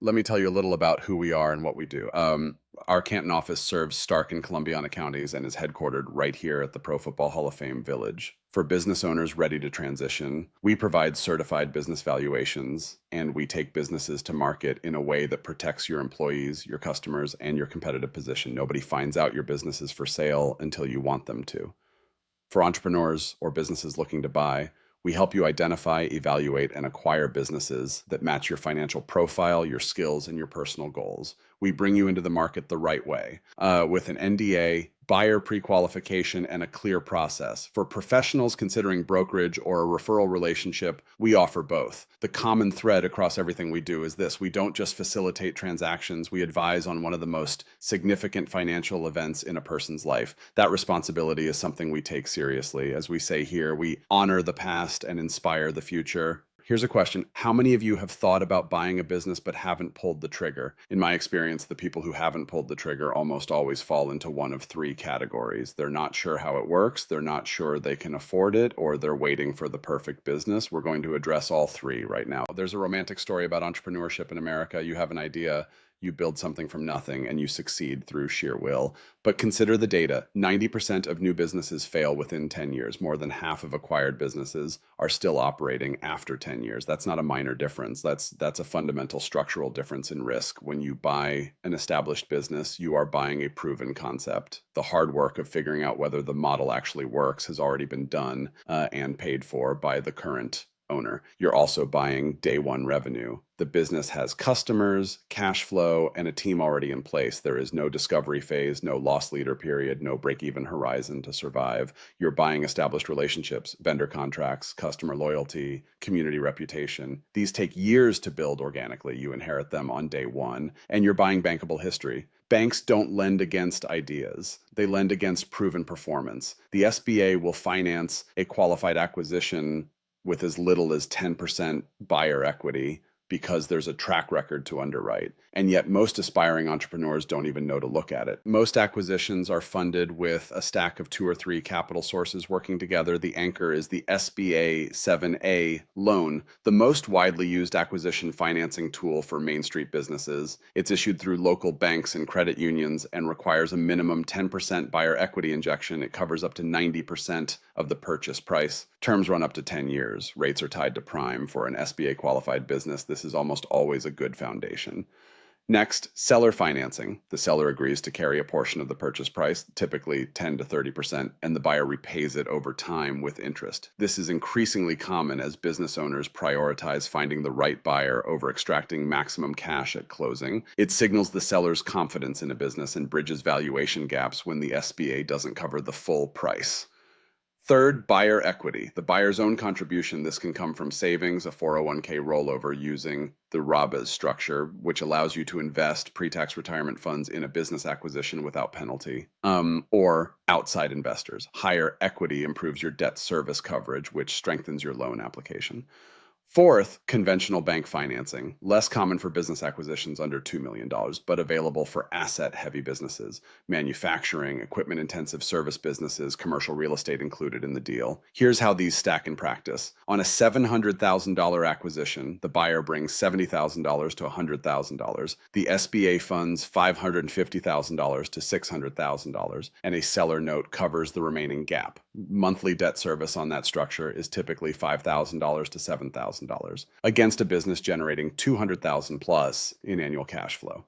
Let me tell you a little about who we are and what we do. Our Canton office serves Stark and Columbiana counties and is headquartered right here at the Pro Football Hall of Fame Village. For business owners ready to transition, we provide certified business valuations and we take businesses to market in a way that protects your employees, your customers, and your competitive position. Nobody finds out your business is for sale until you want them to. For entrepreneurs or businesses looking to buy, we help you identify, evaluate, and acquire businesses that match your financial profile, your skills, and your personal goals. We bring you into the market the right way with an NDA, buyer pre-qualification, and a clear process. For professionals considering brokerage or a referral relationship, we offer both. The common thread across everything we do is this: we don't just facilitate transactions, we advise on one of the most significant financial events in a person's life. That responsibility is something we take seriously. As we say here, we honor the past and inspire the future. Here's a question. How many of you have thought about buying a business but haven't pulled the trigger? In my experience, the people who haven't pulled the trigger almost always fall into one of three categories. They're not sure how it works, they're not sure they can afford it, or they're waiting for the perfect business. We're going to address all three right now. There's a romantic story about entrepreneurship in America. You have an idea, you build something from nothing, and you succeed through sheer will. But consider the data. 90% of new businesses fail within 10 years. More than half of acquired businesses are still operating after 10 years. That's not a minor difference. That's a fundamental structural difference in risk. When you buy an established business, you are buying a proven concept. The hard work of figuring out whether the model actually works has already been done and paid for by the current owner. You're also buying day one revenue. The business has customers, cash flow, and a team already in place. There is no discovery phase, no loss leader period, no break-even horizon to survive. You're buying established relationships, vendor contracts, customer loyalty, community reputation. These take years to build organically. You inherit them on day one, and you're buying bankable history. Banks don't lend against ideas. They lend against proven performance. The SBA will finance a qualified acquisition with as little as 10% buyer equity because there's a track record to underwrite. And yet most aspiring entrepreneurs don't even know to look at it. Most acquisitions are funded with a stack of 2 or 3 capital sources working together. The anchor is the SBA 7A loan, the most widely used acquisition financing tool for Main Street businesses. It's issued through local banks and credit unions and requires a minimum 10% buyer equity injection. It covers up to 90% of the purchase price. Terms run up to 10 years. Rates are tied to prime. For an SBA qualified business, this is almost always a good foundation. Next, seller financing. The seller agrees to carry a portion of the purchase price, typically 10 to 30%, and the buyer repays it over time with interest. This is increasingly common as business owners prioritize finding the right buyer over extracting maximum cash at closing. It signals the seller's confidence in a business and bridges valuation gaps when the SBA doesn't cover the full price. Third, buyer equity, the buyer's own contribution. This can come from savings, a 401k rollover using the RABA's structure, which allows you to invest pre-tax retirement funds in a business acquisition without penalty, or outside investors. Higher equity improves your debt service coverage, which strengthens your loan application. Fourth, conventional bank financing, less common for business acquisitions under $2 million, but available for asset-heavy businesses, manufacturing, equipment-intensive service businesses, commercial real estate included in the deal. Here's how these stack in practice. On a $700,000 acquisition, the buyer brings $70,000 to $100,000. The SBA funds $550,000 to $600,000, and a seller note covers the remaining gap. Monthly debt service on that structure is typically $5,000 to $7,000 against a business generating $200,000 plus in annual cash flow.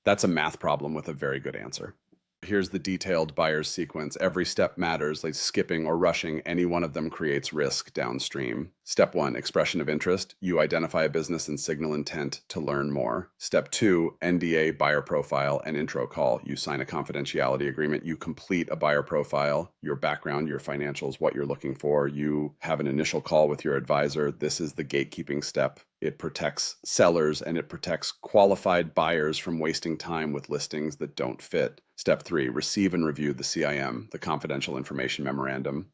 That's a math problem with a very good answer. Here's the detailed buyer's sequence. Every step matters, like skipping or rushing any one of them creates risk downstream. Step 1, expression of interest. You identify a business and signal intent to learn more. Step 2, NDA, buyer profile, and intro call. You sign a confidentiality agreement. You complete a buyer profile, your background, your financials, what you're looking for. You have an initial call with your advisor. This is the gatekeeping step. It protects sellers and it protects qualified buyers from wasting time with listings that don't fit. Step 3, receive and review the CIM, the confidential information memorandum.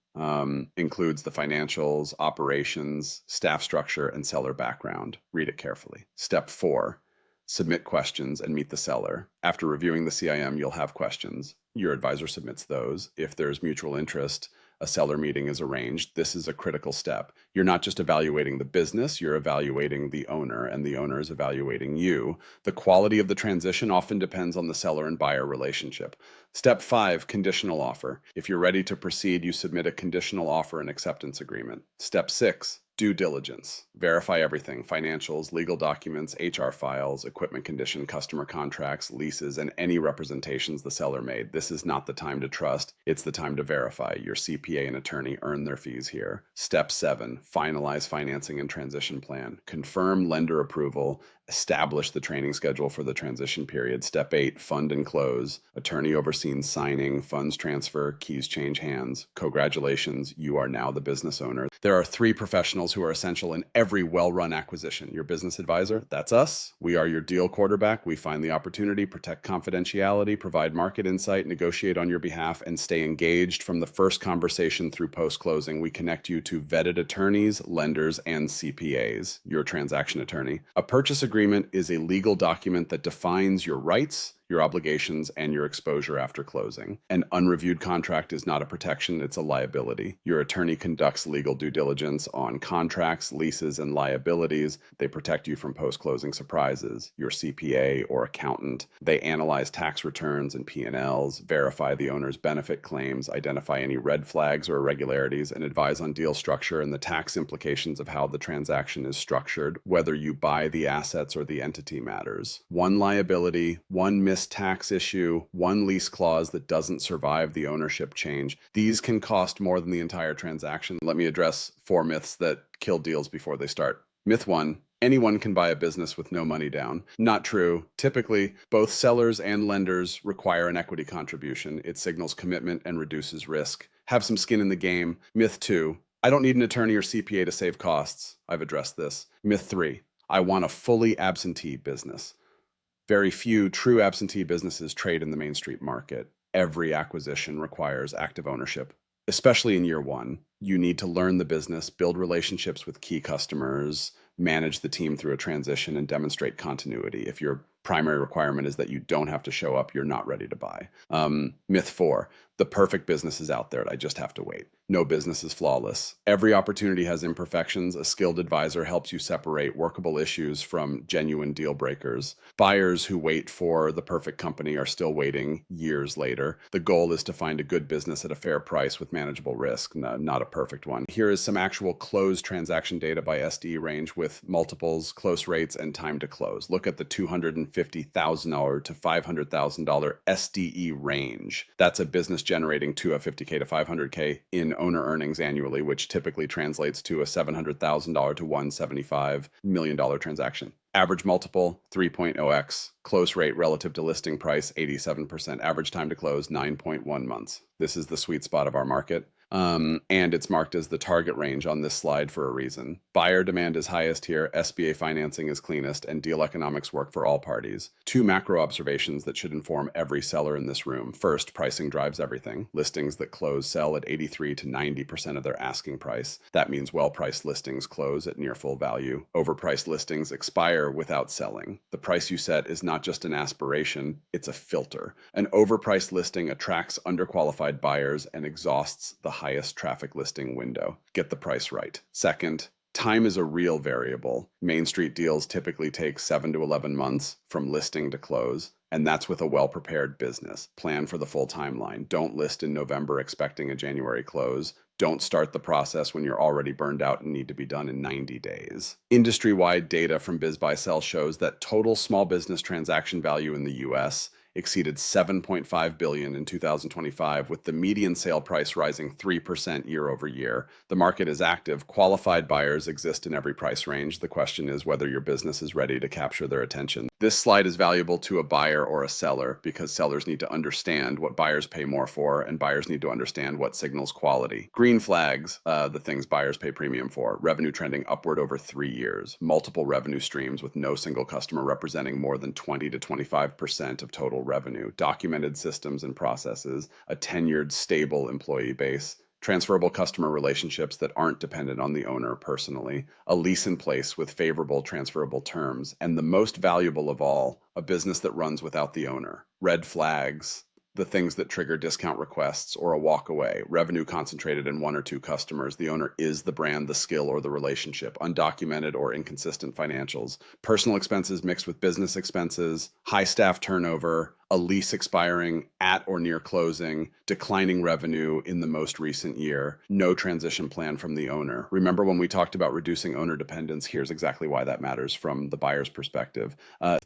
Includes the financials, operations, staff structure, and seller background. Read it carefully. Step 4, submit questions and meet the seller. After reviewing the CIM, you'll have questions. Your advisor submits those. If there's mutual interest, A seller meeting is arranged. This is a critical step. You're not just evaluating the business, you're evaluating the owner, and the owner is evaluating you. The quality of the transition often depends on the seller and buyer relationship. Step 5, conditional offer. If you're ready to proceed, you submit a conditional offer and acceptance agreement. Step 6, due diligence. Verify everything: financials, legal documents, HR files, equipment condition, customer contracts, leases, and any representations the seller made. This is not the time to trust. It's the time to verify. Your CPA and attorney earn their fees here. Step 7, finalize financing and transition plan. Confirm lender approval. Establish the training schedule for the transition period. Step 8, fund and close. Attorney oversees signing, funds transfer, keys change hands. Congratulations, you are now the business owner. There are 3 professionals who are essential in every well-run acquisition. Your business advisor, that's us. We are your deal quarterback. We find the opportunity, protect confidentiality, provide market insight, negotiate on your behalf, and stay engaged from the first conversation through post-closing. We connect you to vetted attorneys, lenders, and CPAs, your transaction attorney. A purchase agreement is a legal document that defines your rights, your obligations, and your exposure after closing. An unreviewed contract is not a protection, it's a liability. Your attorney conducts legal due diligence on contracts, leases, and liabilities. They protect you from post-closing surprises. Your CPA or accountant, they analyze tax returns and P&Ls, verify the owner's benefit claims, identify any red flags or irregularities, and advise on deal structure and the tax implications of how the transaction is structured. Whether you buy the assets or the entity matters. One liability, one missed tax issue, one lease clause that doesn't survive the ownership change. These can cost more than the entire transaction. Let me address 4 myths that kill deals before they start. Myth 1, anyone can buy a business with no money down. Not true. Typically, both sellers and lenders require an equity contribution. It signals commitment and reduces risk. Have some skin in the game. Myth 2, I don't need an attorney or CPA to save costs. I've addressed this. Myth 3, I want a fully absentee business. Very few true absentee businesses trade in the Main Street market. Every acquisition requires active ownership, especially in year 1. You need to learn the business, build relationships with key customers, manage the team through a transition, and demonstrate continuity. If your primary requirement is that you don't have to show up, you're not ready to buy. Myth 4, the perfect business is out there. I just have to wait. No business is flawless. Every opportunity has imperfections. A skilled advisor helps you separate workable issues from genuine deal breakers. Buyers who wait for the perfect company are still waiting years later. The goal is to find a good business at a fair price with manageable risk, not a perfect one. Here is some actual closed transaction data by SDE range with multiples, close rates, and time to close. Look at the $250,000 to $500,000 SDE range. That's a business generating $250K to $500K in owner earnings annually, which typically translates to a $700,000 to $175 million transaction. Average multiple, 3.0x. Close rate relative to listing price, 87%. Average time to close, 9.1 months. This is the sweet spot of our market. And it's marked as the target range on this slide for a reason. Buyer demand is highest here, SBA financing is cleanest, and deal economics work for all parties. 2 macro observations that should inform every seller in this room. First, pricing drives everything. Listings that close sell at 83 to 90% of their asking price. That means well-priced listings close at near full value. Overpriced listings expire without selling. The price you set is not just an aspiration, it's a filter. An overpriced listing attracts underqualified buyers and exhausts the highest traffic listing window. Get the price right. Second, time is a real variable. Main Street deals typically take 7 to 11 months from listing to close, and that's with a well-prepared business. Plan for the full timeline. Don't list in November expecting a January close. Don't start the process when you're already burned out and need to be done in 90 days. Industry-wide data from BizBuySell shows that total small business transaction value in the US exceeded $7.5 billion in 2025, with the median sale price rising 3% year over year. The market is active. Qualified buyers exist in every price range. The question is whether your business is ready to capture their attention. This slide is valuable to a buyer or a seller because sellers need to understand what buyers pay more for, and buyers need to understand what signals quality. Green flags, the things buyers pay premium for. Revenue trending upward over 3 years. Multiple revenue streams with no single customer representing more than 20 to 25% of total revenue. Documented systems and processes. A tenured, stable employee base. Transferable customer relationships that aren't dependent on the owner personally, a lease in place with favorable transferable terms, and the most valuable of all, a business that runs without the owner. Red flags. the things that trigger discount requests or a walk away, revenue concentrated in one or two customers, the owner is the brand, the skill, or the relationship, undocumented or inconsistent financials, personal expenses mixed with business expenses, high staff turnover, a lease expiring at or near closing, declining revenue in the most recent year, no transition plan from the owner. Remember when we talked about reducing owner dependence? Here's exactly why that matters from the buyer's perspective.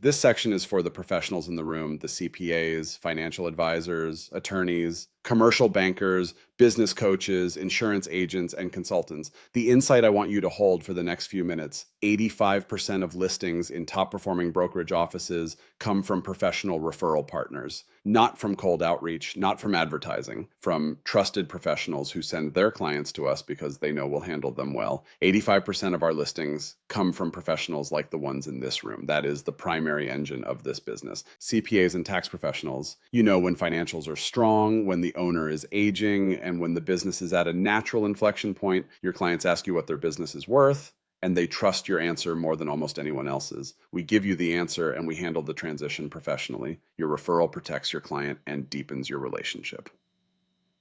This section is for the professionals in the room, the CPAs, financial advisors, attorneys, commercial bankers, business coaches, insurance agents, and consultants. The insight I want you to hold for the next few minutes: 85% of listings in top performing brokerage offices come from professional referral partners, not from cold outreach, not from advertising, from trusted professionals who send their clients to us because they know we'll handle them well. 85% of our listings come from professionals like the ones in this room. That is the primary engine of this business. CPAs and tax professionals, you know when financials are strong, when the owner is aging, and when the business is at a natural inflection point. Your clients ask you what their business is worth, and they trust your answer more than almost anyone else's. We give you the answer and we handle the transition professionally. Your referral protects your client and deepens your relationship.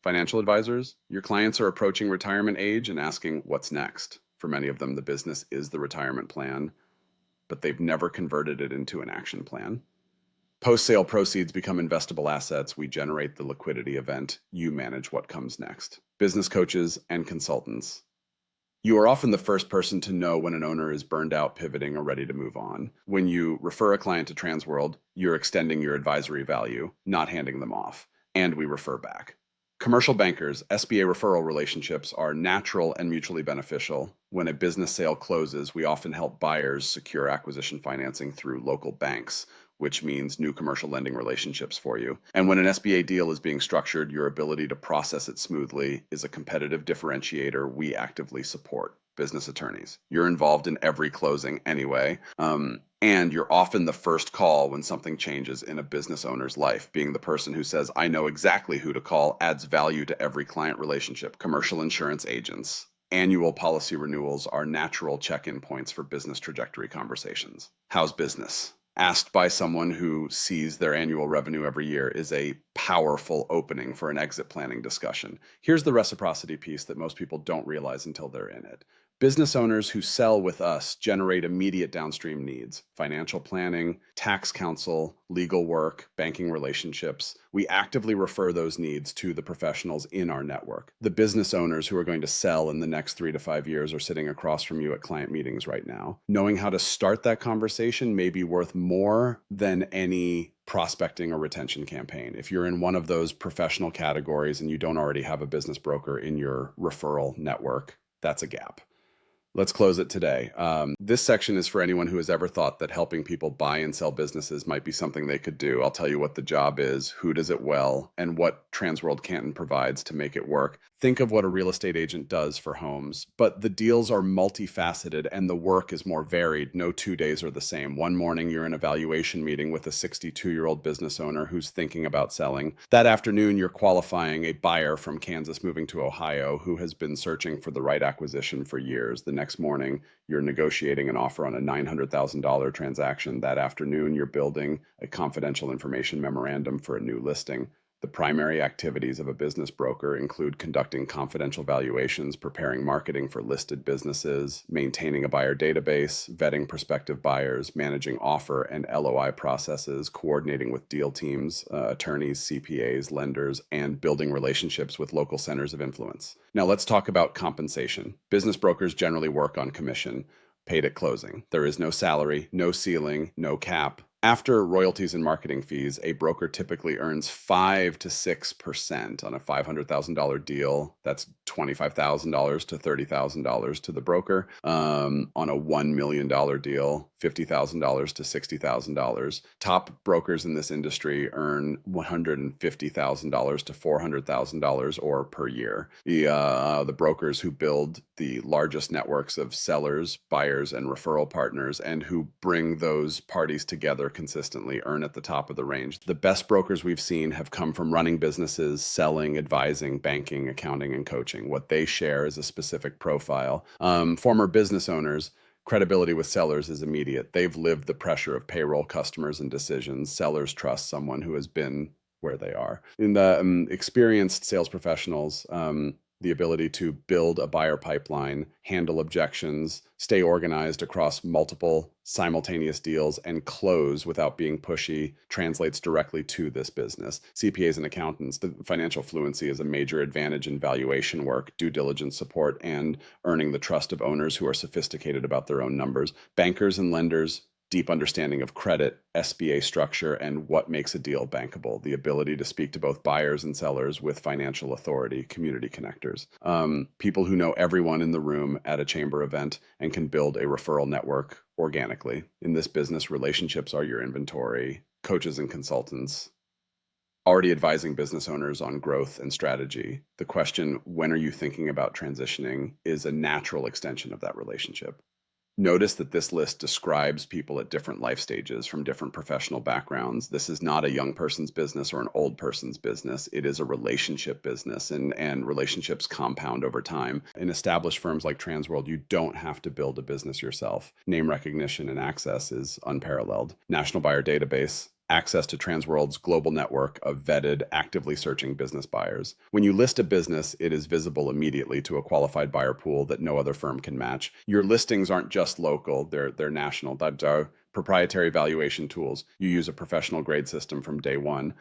Financial advisors, your clients are approaching retirement age and asking what's next. For many of them, the business is the retirement plan, but they've never converted it into an action plan. Post-sale proceeds become investable assets. We generate the liquidity event. You manage what comes next. Business coaches and consultants. You are often the first person to know when an owner is burned out, pivoting, or ready to move on. When you refer a client to Transworld, you're extending your advisory value, not handing them off. And we refer back. Commercial bankers, SBA referral relationships are natural and mutually beneficial. When a business sale closes, we often help buyers secure acquisition financing through local banks, which means new commercial lending relationships for you. And when an SBA deal is being structured, your ability to process it smoothly is a competitive differentiator we actively support. Business attorneys, you're involved in every closing anyway. And you're often the first call when something changes in a business owner's life. Being the person who says, I know exactly who to call, adds value to every client relationship. Commercial insurance agents. Annual policy renewals are natural check-in points for business trajectory conversations. How's business? Asked by someone who sees their annual revenue every year is a powerful opening for an exit planning discussion. Here's the reciprocity piece that most people don't realize until they're in it. Business owners who sell with us generate immediate downstream needs: financial planning, tax counsel, legal work, banking relationships. We actively refer those needs to the professionals in our network. The business owners who are going to sell in the next 3 to 5 years are sitting across from you at client meetings right now. Knowing how to start that conversation may be worth more than any prospecting or retention campaign. If you're in one of those professional categories and you don't already have a business broker in your referral network, that's a gap. Let's close it today. This section is for anyone who has ever thought that helping people buy and sell businesses might be something they could do. I'll tell you what the job is, who does it well, and what Transworld Canton provides to make it work. Think of what a real estate agent does for homes, but the deals are multifaceted and the work is more varied. No 2 days are the same. One morning, you're in a valuation meeting with a 62-year-old business owner who's thinking about selling. That afternoon, you're qualifying a buyer from Kansas moving to Ohio who has been searching for the right acquisition for years. The next morning, you're negotiating an offer on a $900,000 transaction. That afternoon, you're building a confidential information memorandum for a new listing. The primary activities of a business broker include conducting confidential valuations, preparing marketing for listed businesses, maintaining a buyer database, vetting prospective buyers, managing offer and LOI processes, coordinating with deal teams, attorneys, CPAs, lenders, and building relationships with local centers of influence. Now let's talk about compensation. Business brokers generally work on commission, paid at closing. There is no salary, no ceiling, no cap. After royalties and marketing fees, a broker typically earns 5 to 6% on a $500,000 deal. That's $25,000 to $30,000 to the broker. On a $1 million deal, $50,000 to $60,000. Top brokers in this industry earn $150,000 to $400,000 or per year. The brokers who build the largest networks of sellers, buyers, and referral partners, and who bring those parties together consistently, earn at the top of the range. The best brokers we've seen have come from running businesses, selling, advising, banking, accounting, and coaching. What they share is a specific profile. Former business owners, credibility with sellers is immediate. They've lived the pressure of payroll, customers, and decisions. Sellers trust someone who has been where they are. In the experienced sales professionals, the ability to build a buyer pipeline, handle objections, stay organized across multiple simultaneous deals, and close without being pushy translates directly to this business. CPAs and accountants, the financial fluency is a major advantage in valuation work, due diligence support, and earning the trust of owners who are sophisticated about their own numbers. Bankers and lenders, deep understanding of credit, SBA structure, and what makes a deal bankable, the ability to speak to both buyers and sellers with financial authority, community connectors, people who know everyone in the room at a chamber event and can build a referral network organically. In this business, relationships are your inventory, coaches and consultants, already advising business owners on growth and strategy. The question, when are you thinking about transitioning, is a natural extension of that relationship. Notice that this list describes people at different life stages from different professional backgrounds. This is not a young person's business or an old person's business. It is a relationship business, and relationships compound over time. In established firms like Transworld, you don't have to build a business yourself. Name recognition and access is unparalleled. National Buyer Database, access to Transworld's global network of vetted, actively searching business buyers. When you list a business, it is visible immediately to a qualified buyer pool that no other firm can match. Your listings aren't just local, they're national. That are proprietary valuation tools. You use a professional grade system from day one.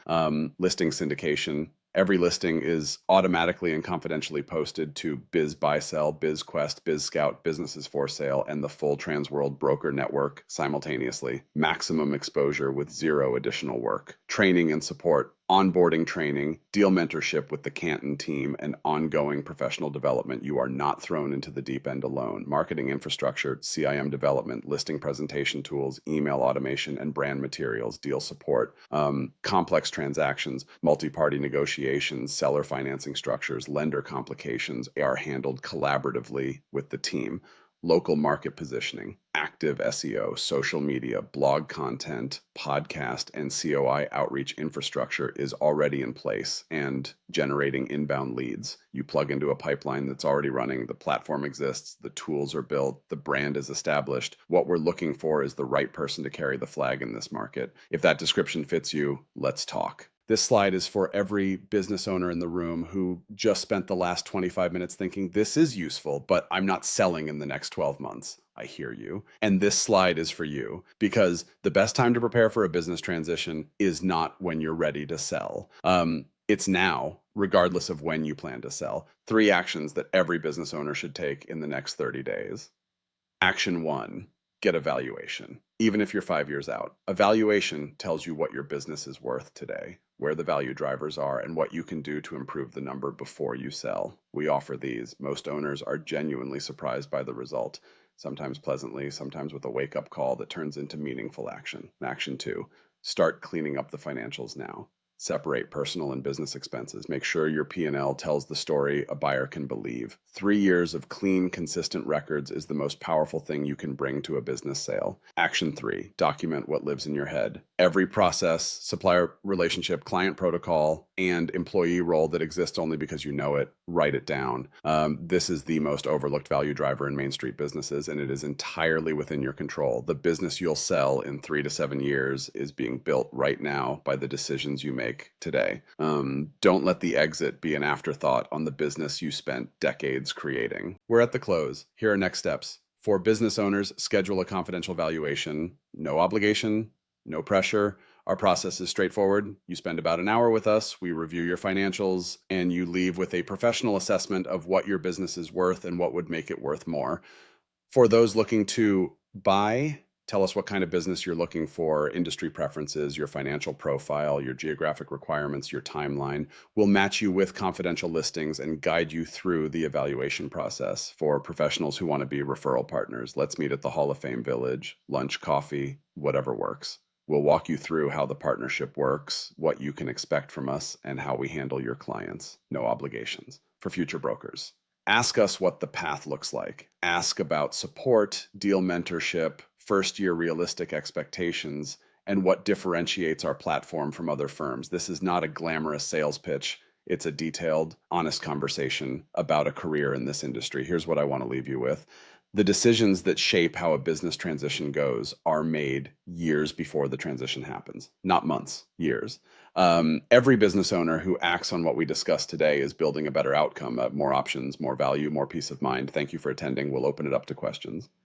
Listing syndication. Every listing is automatically and confidentially posted to Biz Buy Sell, BizQuest, BizScout, Businesses for Sale, and the full Transworld broker network simultaneously. Maximum exposure with zero additional work. Training and support, onboarding training, deal mentorship with the Canton team, and ongoing professional development. You are not thrown into the deep end alone. Marketing infrastructure, CIM development, listing presentation tools, email automation, and brand materials, deal support, complex transactions, multi-party negotiations, seller financing structures, lender complications are handled collaboratively with the team. Local market positioning, active SEO, social media, blog content, podcast, and COI outreach infrastructure is already in place and generating inbound leads. You plug into a pipeline that's already running, the platform exists, the tools are built, the brand is established. What we're looking for is the right person to carry the flag in this market. If that description fits you, let's talk. This slide is for every business owner in the room who just spent the last 25 minutes thinking, this is useful, but I'm not selling in the next 12 months. I hear you. And this slide is for you because the best time to prepare for a business transition is not when you're ready to sell. It's now, regardless of when you plan to sell. 3 actions that every business owner should take in the next 30 days. Action 1. Get a valuation, even if you're 5 years out. A valuation tells you what your business is worth today, where the value drivers are, and what you can do to improve the number before you sell. We offer these. Most owners are genuinely surprised by the result, sometimes pleasantly, sometimes with a wake-up call that turns into meaningful action. Action 2, start cleaning up the financials now. Separate personal and business expenses. Make sure your P&L tells the story a buyer can believe. 3 years of clean, consistent records is the most powerful thing you can bring to a business sale. Action 3, document what lives in your head. Every process, supplier relationship, client protocol, and employee role that exists only because you know it, write it down. This is the most overlooked value driver in Main Street businesses, and it is entirely within your control. The business you'll sell in 3 to 7 years is being built right now by the decisions you make today. Don't let the exit be an afterthought on the business you spent decades creating. We're at the close. Here are next steps. For business owners, schedule a confidential valuation. No obligation, no pressure. Our process is straightforward. You spend about an hour with us, we review your financials, and you leave with a professional assessment of what your business is worth and what would make it worth more. For those looking to buy, tell us what kind of business you're looking for, industry preferences, your financial profile, your geographic requirements, your timeline. We'll match you with confidential listings and guide you through the evaluation process. For professionals who want to be referral partners, let's meet at the Hall of Fame Village, lunch, coffee, whatever works. We'll walk you through how the partnership works, what you can expect from us, and how we handle your clients. No obligations. For future brokers, ask us what the path looks like. Ask about support, deal mentorship, first-year realistic expectations, and what differentiates our platform from other firms. This is not a glamorous sales pitch. It's a detailed, honest conversation about a career in this industry. Here's what I want to leave you with. The decisions that shape how a business transition goes are made years before the transition happens, not months, years. Every business owner who acts on what we discussed today is building a better outcome, more options, more value, more peace of mind. Thank you for attending. We'll open it up to questions.